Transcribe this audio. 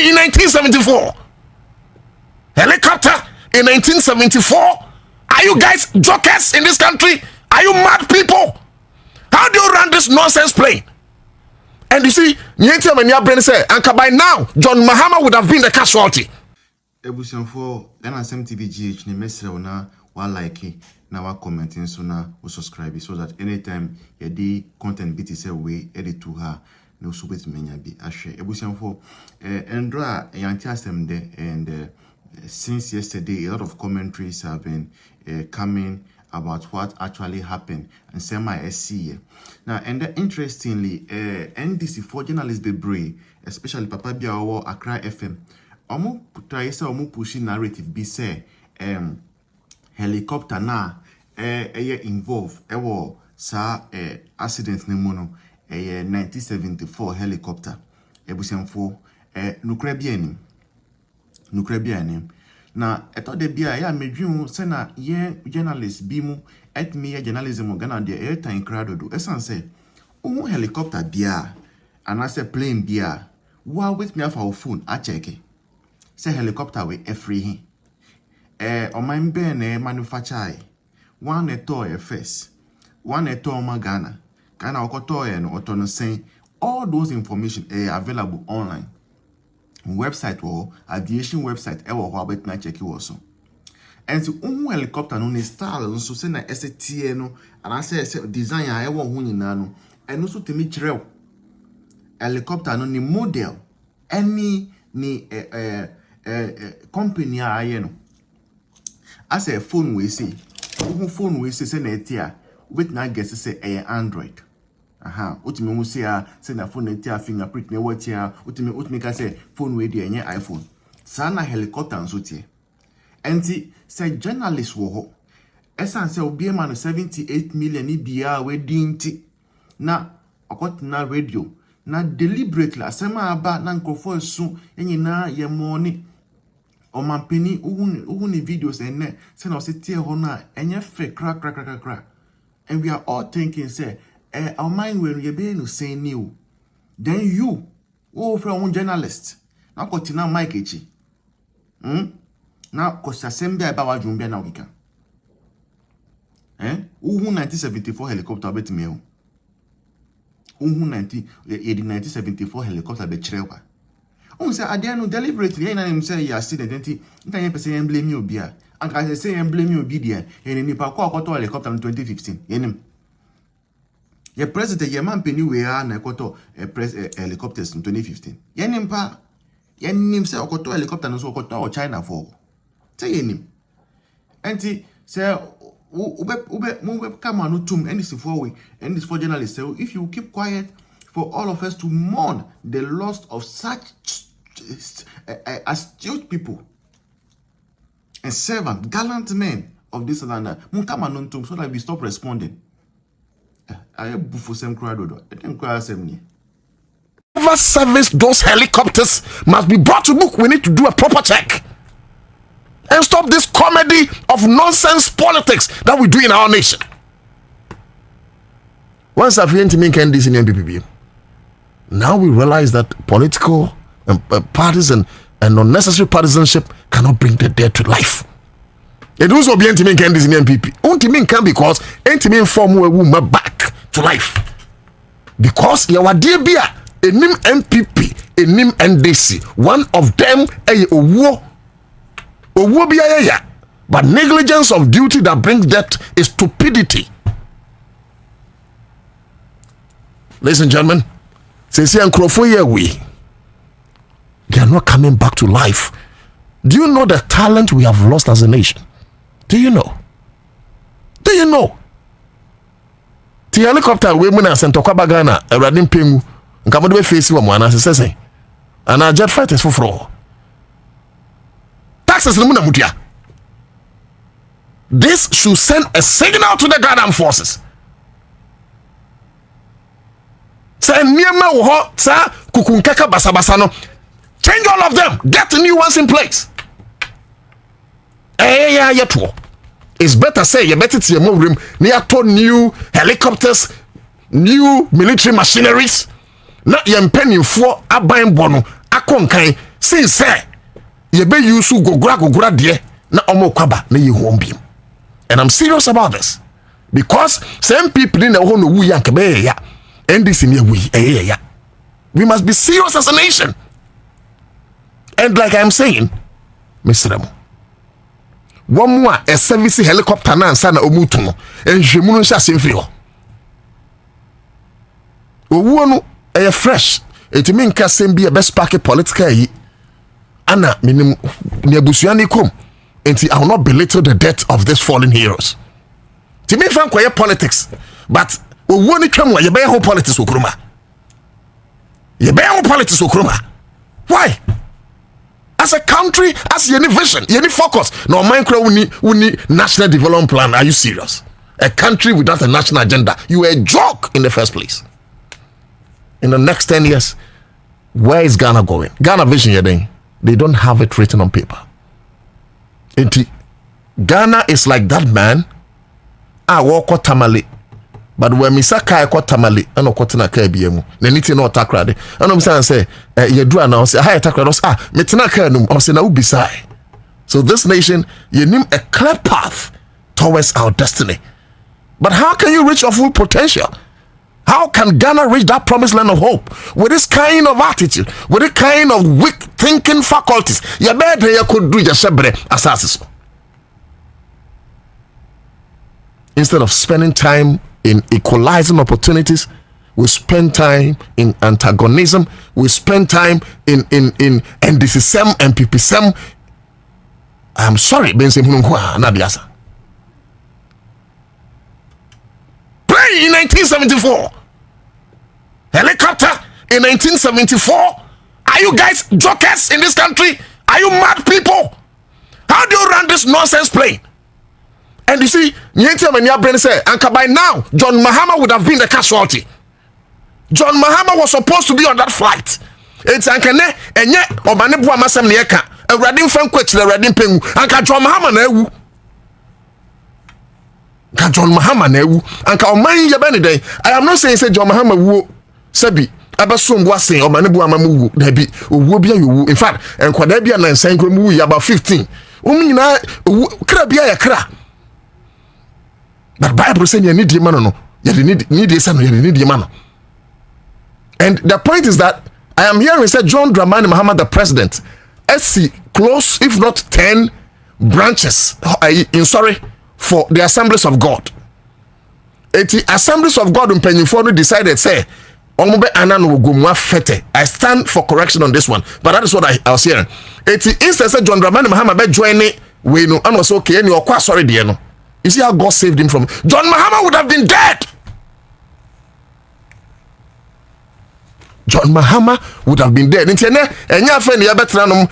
in 1974. Helicopter in 1974. Are you guys jokers in this country? Are you mad people? How do you run this nonsense plane? And you see, Anka by now, John Mahama would have been the casualty. Ebusion for NSM TVGH ni mesra na wa like na wa commenting so na wa subscribe so that anytime ye di content bit say we edit to her no so bet menya bi ahwe ebusion for endra yanti asem de and since yesterday a lot of commentaries have been coming about what actually happened and semi-SC. Now, and interestingly, NDC for journalists be brave, especially Papa Biawo Accra FM. Omo try say omo pushing narrative be say helicopter na involved ewo sa accident ne mu no 1974 helicopter ebusiamfo nukra bia anim na eto de bia ya medwun se na ye journalist bi mu etmi ye journalism Ghana de airtime crowd do esan say helicopter bia anase plane bia wa with me afa phone a check say helicopter we free hin oman be na manufacture one eto first one eto ma Ghana okoto no otono say all those information available online website or aviation website ewo ho abet na check so and so helicopter no ne style so say na STA no and say design a ewo ho nyina no eno so temi kirew helicopter no ni model any ni company a aye no as a phone we say na etia with na guess say Android. Utimi mu say na phone etia fingerprint na watia utimi ka say phone we dey enye iPhone. Sana helicopter nso tie. Enti say journalist wo ho. Esan say obi ma no 78 million ibia we dinti na okotina radio na deliberately asema aba na nkofo esu enyina ye money omampeni uhuni videos enne say na osetie ho na enye fake crack and we are all thinking say our mind when you be no say new then you from one journalist na kotina mic echi na ko sasembe aba wadwumbe na wika 1974 helicopter bet me 1974 helicopter be chirewa say ade no deliberately na him say you accident enti ntan person blame you obi a and I say blame you obi there en nipa ko akoto helicopter in 2015 yenim ye president ye man peni we a na akoto helicopters in 2015 yenim pa yenim say akoto helicopter no so akoto China for say yenim enti say ube come on tum NDC for we NDC for journalists say if you keep quiet for all of us to mourn the loss of such astute people and servant gallant men of this and that mun come on tum so that we stop responding. I bufo sem crowd do I think crowd sem ni whoever service those helicopters must be brought to book. We need to do a proper check and stop this comedy of nonsense politics that we do in our nation. Once I've to make NDC and NPP, now we realize that political parties and unnecessary partisanship cannot bring the dead to life. It also be NTM NDC and NPP. NTM can because NTM form a woman back to life. Because you are dear beer, a NIM NPP, a NIM NDC, one of them a war. But negligence of duty that brings death is stupidity. Ladies and gentlemen, since they are not coming back to life. Do you know the talent we have lost as a nation? Do you know? The helicopter we muna sento kwa bagana eradin pengu nka modwe face wa mwana sese and our jet fighters for taxes no muna mutia. This should send a signal to the Guardian forces. Say niema wo ho sa kukunkaka basabasa no. Change all of them. Get new ones in place. It's better say you better to your move room near to new helicopters, new military machineries. Not your penny for a buying bono, a conkai, sin say ye be use gogura de na omo kwaba na ye ho mbiem. And I'm serious about this because some people in the whole no wu yank be ya NDC ne wu ya. We must be serious as a nation. And like I'm saying, Mr. Remo, one more a service helicopter na sana omutu no enhwemu no hya semfiri ho. Owu no e fresh. It mean ka sem bi e best park political yi. Ana minim ne abusua ne kom. Enti I will not belittle the death of these fallen heroes. Ti me fan koye politics, but owu no twam wa ye be ho politics okroma. Ye be ho politics okroma. Why? As a country, as any vision, any focus. No, we need national development plan. Are you serious? A country without a national agenda, you are a joke in the first place. In the next 10 years, where is Ghana going? Ghana vision, they don't have it written on paper. Ghana is like that man. I walk tamale. But when Misaka ko tamale, I no kwatena ka biemu. Na niti no takrade. I know say ye do announce hi takrade. Me tena ka num. I say na ubisai. So this nation, you need a clear path towards our destiny. But how can you reach your full potential? How can Ghana reach that promised land of hope with this kind of attitude, with this kind of weak thinking faculties? You better you could do your shebre assassins. Instead of spending time in equalizing opportunities, we spend time in antagonism, we spend time in NDC and MPP. I'm sorry, Bensim Nabiasa. Plane in 1974. Helicopter in 1974. Are you guys jokers in this country? Are you mad people? How do you run this nonsense plane? And you see, and by now, John Mahama would have been the casualty. John Mahama was supposed to be on that flight. It's Ankane, and yet, Omanebu Amasam Nieka, a Radin Frankwich, the Radin Pengu, and John Mahama Newu. John Mahama Newu, and Kaumani Yabanide. I am not saying, say John Mahama Wu, Sebi, Abasum was saying, Omanebu Amamu, Debi, Wubia, in fact, and Quadabia and Sankomu, about 15. Umina, Krabia Kra. But Bible saying you need your man, no. You need your son, you need your man. And the point is that I am hearing said John Dramani Mahama, the president, SC close, if not 10 branches for the Assemblies of God. The Assemblies of God in Pennyford decided, say, I stand for correction on this one, but that is what I was hearing. Instead said John Dramani Mahama be join it, we know, and was okay, and you're quite sorry, dear. No. You see how God saved him from John Mahama would have been dead. John Mahama would have been dead. And your friend, you better know,